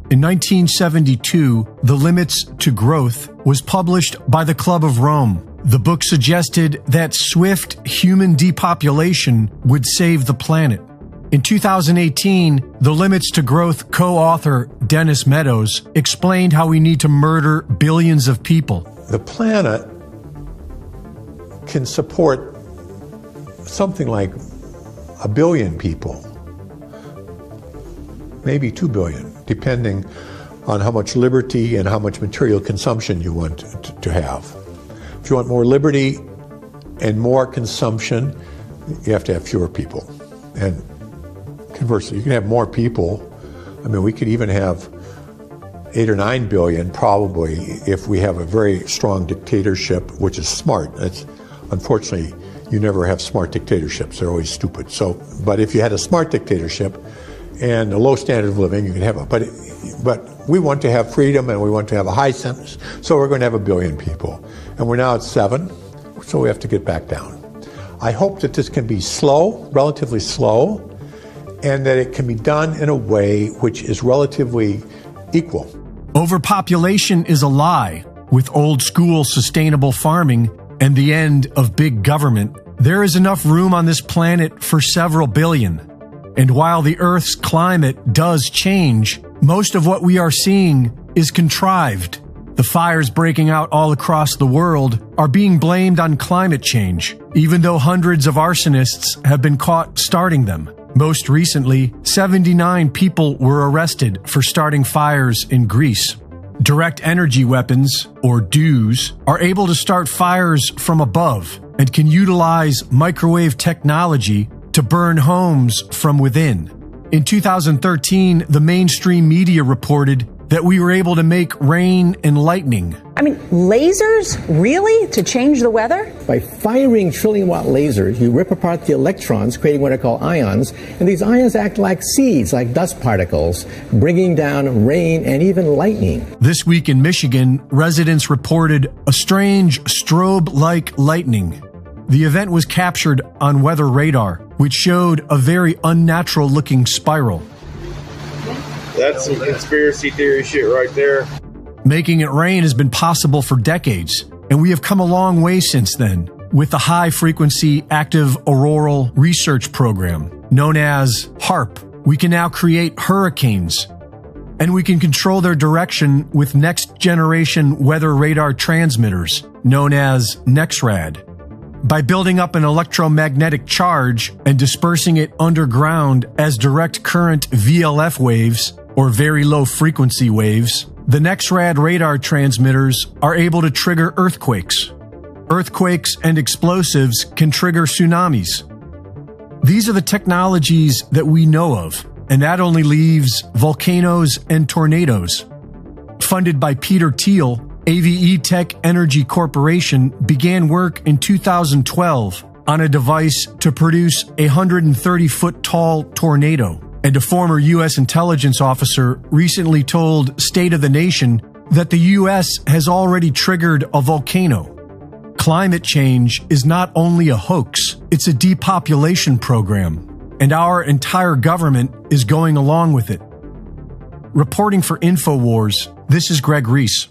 In 1972, The Limits to Growth was published by the Club of Rome. The book suggested that swift human depopulation would save the planet. In 2018, The Limits to Growth co-author Dennis Meadows explained how we need to murder billions of people. The planet can support something like 1 billion people, maybe 2 billion, depending on how much liberty and how much material consumption you want to have. If you want more liberty and more consumption, you have to have fewer people. And conversely, you can have more people. I mean, we could even have 8 or 9 billion probably if we have a very strong dictatorship, which is smart. Unfortunately, you never have smart dictatorships. They're always stupid. But if you had a smart dictatorship and a low standard of living, you can have it. But we want to have freedom and we want to have a high sentence, so we're going to have 1 billion people. And we're now at 7, so we have to get back down. I hope that this can be slow, relatively slow, and that it can be done in a way which is relatively equal. Overpopulation is a lie. With old-school sustainable farming and the end of big government, there is enough room on this planet for several billion. And while the Earth's climate does change, most of what we are seeing is contrived. The fires breaking out all across the world are being blamed on climate change, even though hundreds of arsonists have been caught starting them. Most recently, 79 people were arrested for starting fires in Greece. Direct energy weapons, or DEWs, are able to start fires from above and can utilize microwave technology to burn homes from within. In 2013, the mainstream media reported that we were able to make rain and lightning. I mean, lasers? Really? To change the weather? By firing trillion-watt lasers, you rip apart the electrons, creating what are called ions, and these ions act like seeds, like dust particles, bringing down rain and even lightning. This week in Michigan, residents reported a strange strobe-like lightning. The event was captured on weather radar, which showed a very unnatural-looking spiral. That's some conspiracy theory shit right there. Making it rain has been possible for decades, and we have come a long way since then with the High Frequency Active Auroral Research Program, known as HAARP. We can now create hurricanes, and we can control their direction with next-generation weather radar transmitters, known as NEXRAD. By building up an electromagnetic charge and dispersing it underground as direct current VLF waves, or very low frequency waves, the NEXRAD radar transmitters are able to trigger earthquakes. Earthquakes and explosives can trigger tsunamis. These are the technologies that we know of, and that only leaves volcanoes and tornadoes. Funded by Peter Thiel, AVE Tech Energy Corporation began work in 2012 on a device to produce a 130-foot tall tornado. And a former U.S. intelligence officer recently told State of the Nation that the U.S. has already triggered a volcano. Climate change is not only a hoax, it's a depopulation program, and our entire government is going along with it. Reporting for InfoWars, this is Greg Reese.